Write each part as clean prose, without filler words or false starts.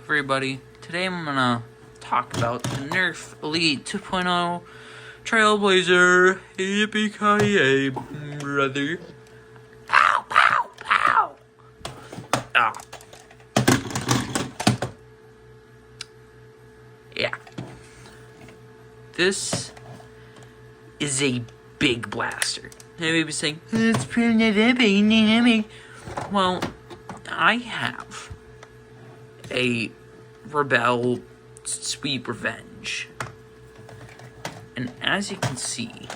everybody. Today I'm gonna talk about the Nerf Elite 2.0 Trailblazer. Yippee-ki-yay, brother. Pow, pow, pow! Ah. Yeah. This is a big blaster. You may be saying, it's pretty not big. Well, I have a Rebel Sweep Revenge. And as you can see,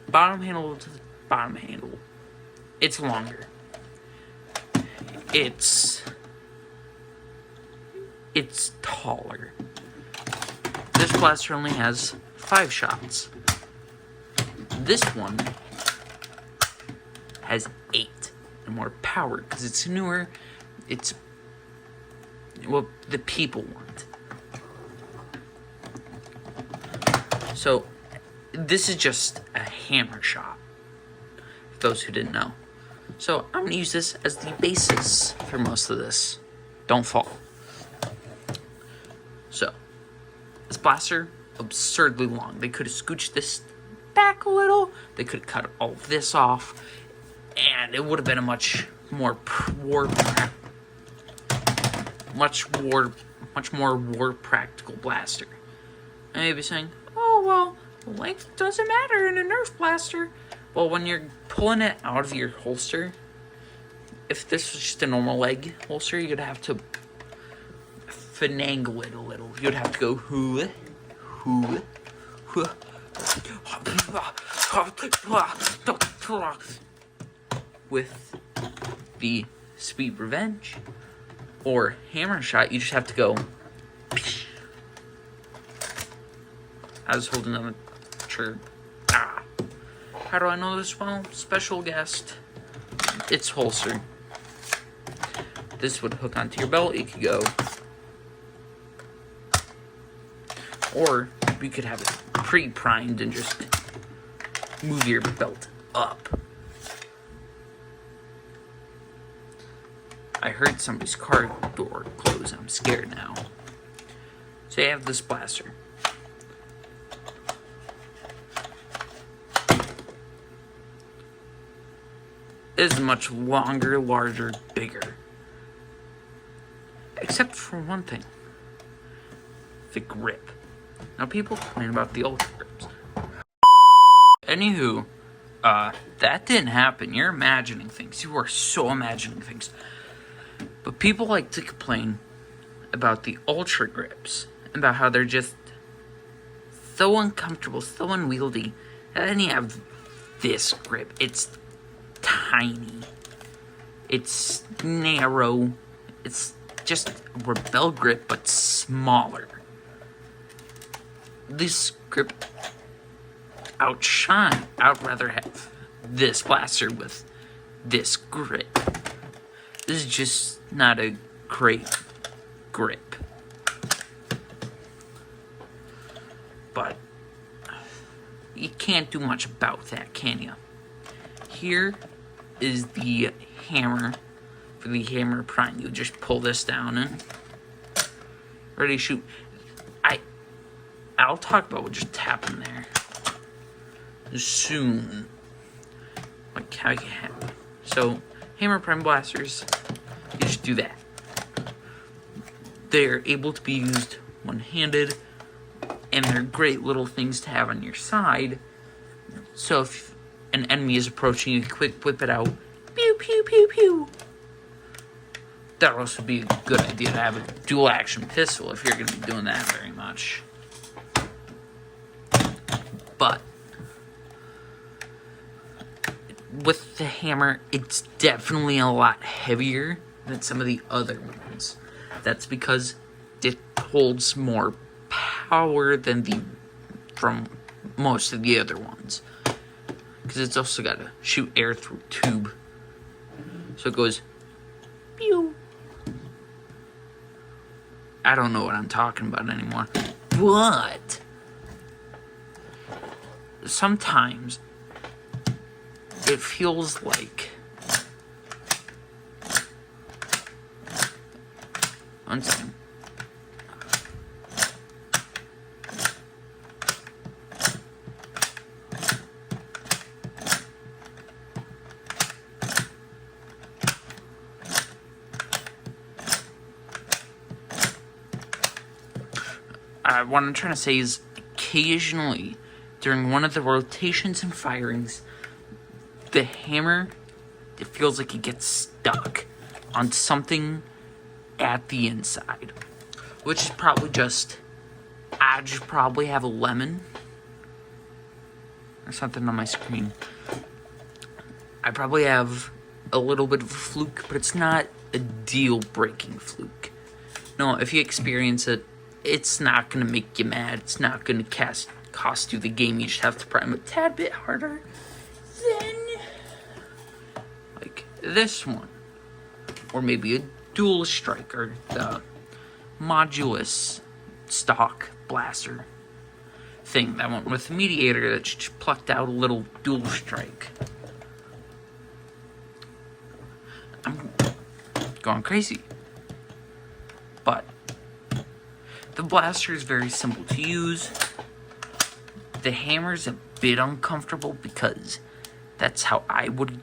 bottom handle to the bottom handle, it's longer. It's taller. This blaster only has 5 shots. This one has 8 and more power because it's newer. It's what the people want. So this is just a hammer shot, for those who didn't know. So I'm gonna use this as the basis for most of this. Don't fall. So this blaster, absurdly long. They could have scooched this back a little. They could have cut all of this off, and it would have been a much more war practical blaster. I may be saying, oh well, length doesn't matter in a Nerf blaster. Well, when you're pulling it out of your holster, if this was just a normal leg holster, you'd have to finagle it a little. You'd have to go with the Sweep Revenge or hammer shot. You just have to go. I was holding on a shirt. How do I know this? Well, special guest. It's holster. This would hook onto your belt. It could go. Or you could have it pre-primed and just move your belt up. I heard somebody's car door close. I'm scared now. So you have this blaster. It is much longer, larger, bigger. Except for one thing. The grip. Now people complain about the ultra grips. Anywho, that didn't happen. You're imagining things. You are so imagining things. But people like to complain about the ultra grips, about how they're just so uncomfortable, so unwieldy. And then you have this grip. It's tiny. It's narrow. It's just a Rebel grip, but smaller. This grip I'd rather have this blaster with this grip. This is just not a great grip. But you can't do much about that, can you? Here is the hammer for the hammer prime. You just pull this down and ready to shoot. I'll talk about what just happened there soon. Like how you have. So hammer prime blasters, you just do that. They're able to be used one-handed, and they're great little things to have on your side. So if an enemy is approaching you, quick whip it out. Pew, pew, pew, pew. That would also be a good idea to have a dual-action pistol if you're going to be doing that very much. But with the hammer, it's definitely a lot heavier than some of the other ones. That's because it holds more power than from most of the other ones. Because it's also got to shoot air through a tube. So it goes pew. I don't know what I'm talking about anymore. But sometimes it feels like one second. what I'm trying to say is occasionally during one of the rotations and firings, the hammer, it feels like it gets stuck on something at the inside, which is probably just, I just probably have a lemon or something on my screen. I probably have a little bit of a fluke, but it's not a deal-breaking fluke. No, if you experience it, it's not going to make you mad. It's not going to cost you the game. You just have to prime a tad bit harder than, like, this one. Or maybe a dual strike, or the modulus stock blaster thing. That one with the mediator that just plucked out a little dual strike. I'm going crazy. But the blaster is very simple to use. The hammer's a bit uncomfortable because that's how I would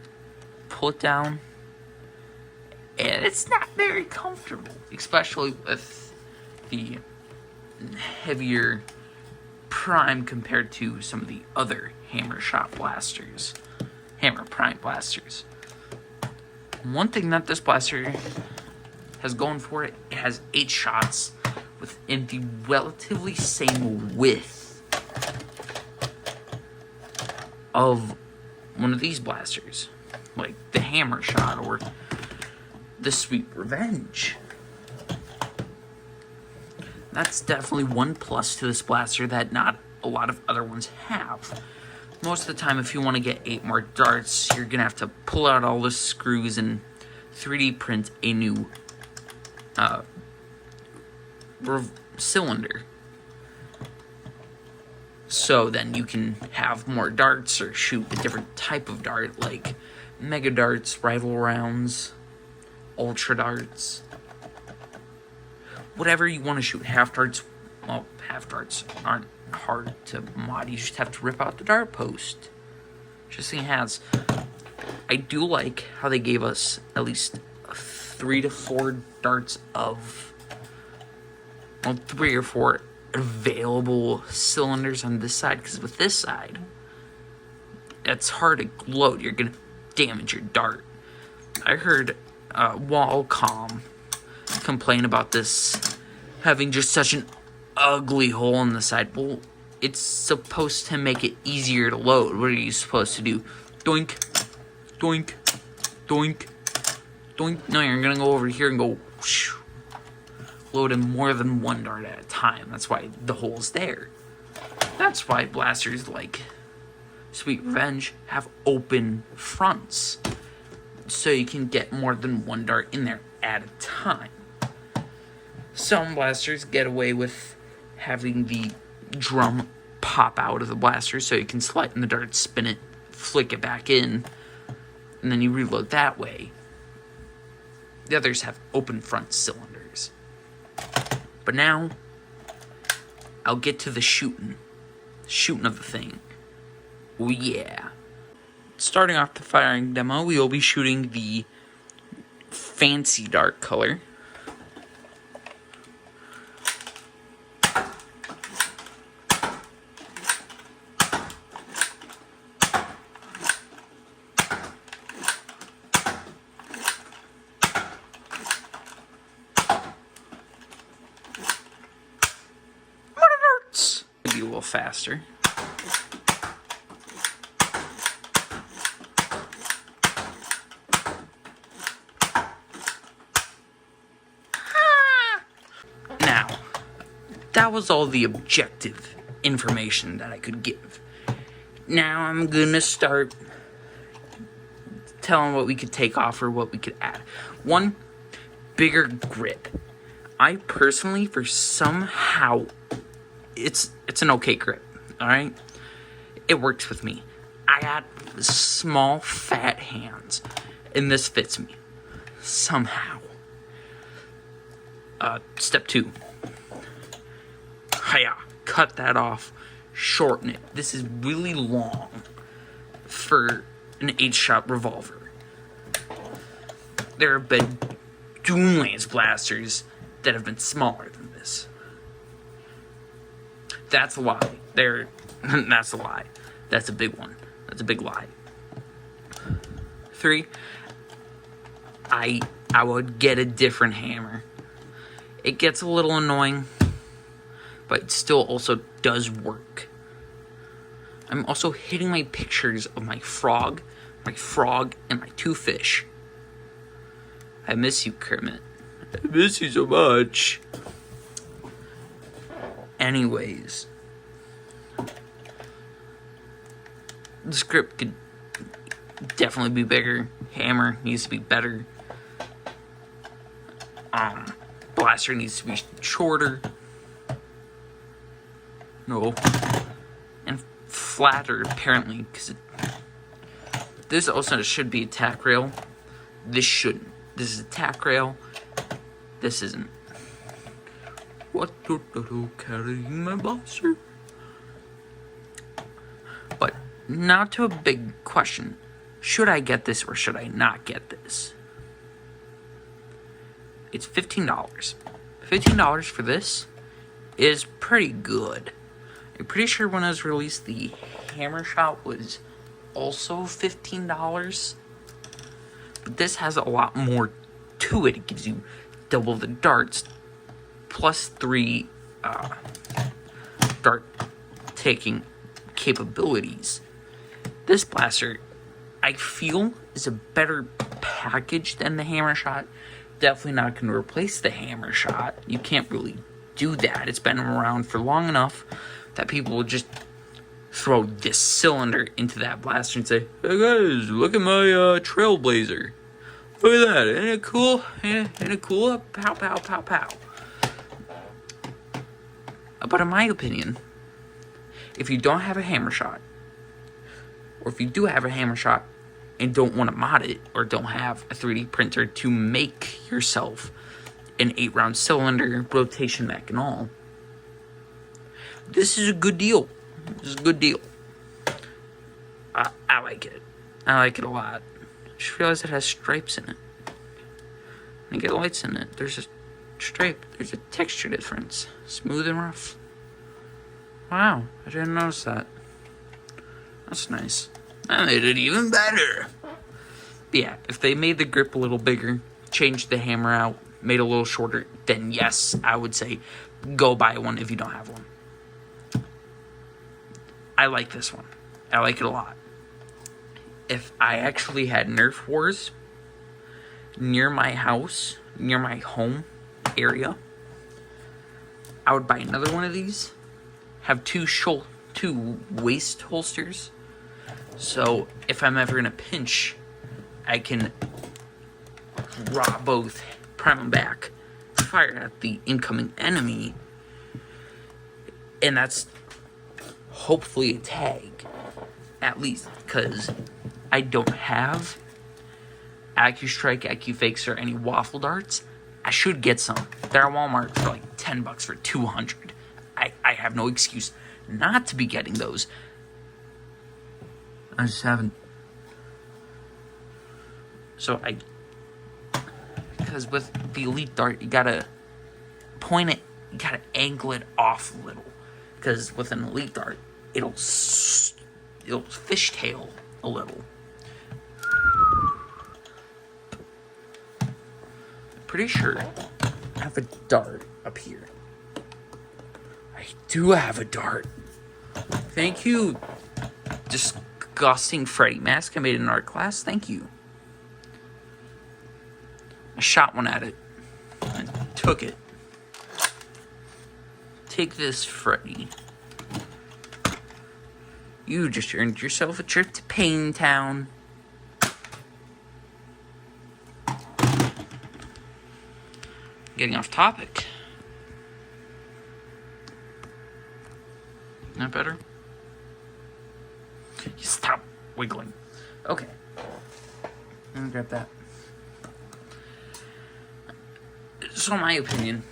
pull it down. And it's not very comfortable, especially with the heavier prime compared to some of the other hammer prime blasters. One thing that this blaster has going for it, it has 8 shots within the relatively same width of one of these blasters, like the hammer shot or the Sweet Revenge. That's definitely one plus to this blaster that not a lot of other ones have. Most of the time, if you want to get 8 more darts, you're going to have to pull out all the screws and 3D print a new cylinder. So then you can have more darts or shoot a different type of dart, like mega darts, rival rounds, ultra darts. Whatever you want to shoot. Half darts aren't hard to mod. You just have to rip out the dart post. Just so it has. I do like how they gave us at least 3 to 4 darts of, 3 or 4 available cylinders on this side, because with this side, it's hard to load. You're gonna damage your dart. I heard Wallcom complain about this having just such an ugly hole in the side. Well, it's supposed to make it easier to load. What are you supposed to do? Doink, doink, doink, doink. No, you're gonna go over here and go whoosh, load in more than 1 dart at a time. That's why the hole's there. That's why blasters like Sweet Revenge have open fronts, so you can get more than 1 dart in there at a time. Some blasters get away with having the drum pop out of the blaster so you can slide in the dart, spin it, flick it back in, and then you reload that way. The others have open front cylinders. But now, I'll get to the shooting of the thing. Oh yeah. Starting off the firing demo, we will be shooting the fancy dart color. Maybe a little faster. Now, that was all the objective information that I could give. Now I'm gonna start telling what we could take off or what we could add. 1, bigger grip. I personally, for somehow, it's an okay grip, alright? It works with me. I got small, fat hands, and this fits me. Somehow. Step 2. Hiya. Cut that off. Shorten it. This is really long for an 8-shot revolver. There have been Doomlaze blasters that have been smaller than this. That's a lie. That's a lie. That's a big one. That's a big lie. 3, I would get a different hammer. It gets a little annoying, but it still also does work. I'm also hitting my pictures of my frog, and my 2 fish. I miss you, Kermit. I miss you so much. Anyways, this grip could definitely be bigger. Hammer needs to be better. Blaster needs to be shorter. No. And flatter, apparently, because this also should be a tack rail. This shouldn't. This is a tack rail. This isn't. What carrying my blaster? But now to a big question. Should I get this or should I not get this? It's $15. $15 for this is pretty good. I'm pretty sure when it was released, the hammer shot was also $15. But this has a lot more to it. It gives you double the darts, plus 3 dart taking capabilities. This blaster, I feel, is a better package than the hammer shot. Definitely not going to replace the hammer shot. You can't really do that. It's been around for long enough that people will just throw this cylinder into that blaster and say, "Hey guys, look at my trailblazer. Look at that. Isn't it cool? Isn't it cool? Pow, pow, pow, pow." But in my opinion, if you don't have a hammer shot, or if you do have a hammer shot and don't want to mod it, or don't have a 3D printer to make yourself an 8-round cylinder, rotation mech and all, this is a good deal. This is a good deal. I like it. I like it a lot. I just realized it has stripes in it. When you get lights in it, there's a stripe. There's a texture difference. Smooth and rough. Wow, I didn't notice that. That's nice. I made it even better. But yeah, if they made the grip a little bigger, changed the hammer out, made it a little shorter, then yes, I would say go buy one if you don't have one. I like this one. I like it a lot. If I actually had Nerf wars near my house, near my home area, I would buy another one of these. Have two waist holsters. So if I'm ever in a pinch, I can draw both, prime them back, fire at the incoming enemy, and that's hopefully a tag, at least, because I don't have AccuStrike, AccuFakes, or any waffle darts. I should get some. They're at Walmart for like $10 for 200. I have no excuse not to be getting those. I just haven't. So because with the Elite Dart, you gotta point it, you gotta angle it off a little. Because with an Elite Dart, it'll fishtail a little. Pretty sure I have a dart up here. I do have a dart. Thank you, disgusting Freddy mask I made in art class. Thank you. I shot one at it. I took it. Take this, Freddy. You just earned yourself a trip to Pain Town. Getting off topic. Isn't that better? You stop wiggling. Okay. Let me grab that. So in my opinion,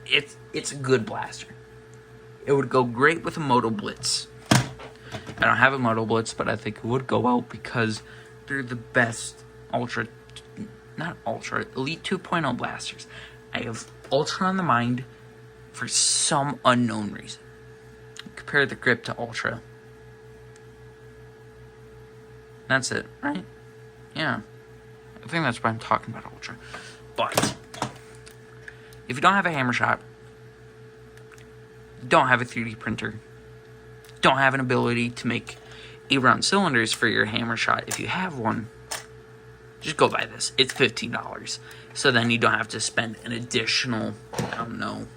it's a good blaster. It would go great with a Moto Blitz. I don't have a Moto Blitz, but I think it would go out because they're the best Elite 2.0 blasters. I have Ultra on the mind, for some unknown reason. Compare the grip to Ultra. That's it, right? Yeah. I think that's why I'm talking about Ultra. But if you don't have a hammer shot, don't have a 3D printer, don't have an ability to make 8-round cylinders for your hammer shot, if you have one, just go buy this. It's $15. So then you don't have to spend an additional, I don't know,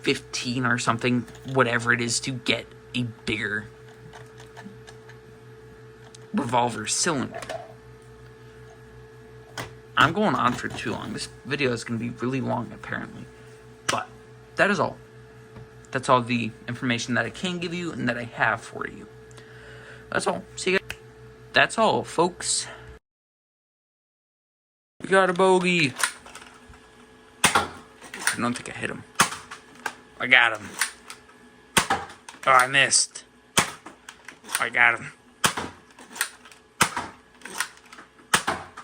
15 or something, whatever it is, to get a bigger revolver cylinder. I'm going on for too long. This video is going to be really long, apparently. But that is all. That's all the information that I can give you and that I have for you. That's all. See you guys. That's all, folks. We got a bogey. I don't think I hit him. I got him. Oh, I missed. I got him.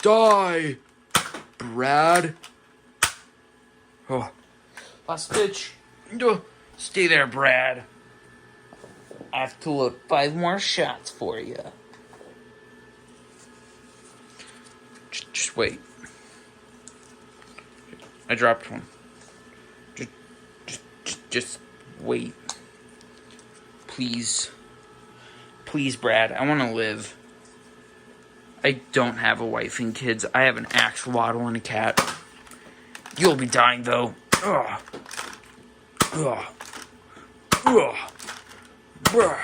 Die, Brad. Oh, last pitch. Stay there, Brad. I have to look 5 more shots for you. Just wait. I dropped one. Just wait. Please. Please, Brad. I want to live. I don't have a wife and kids. I have an axolotl and a cat. You'll be dying, though. Ugh. Ugh. Ugh. Bruh.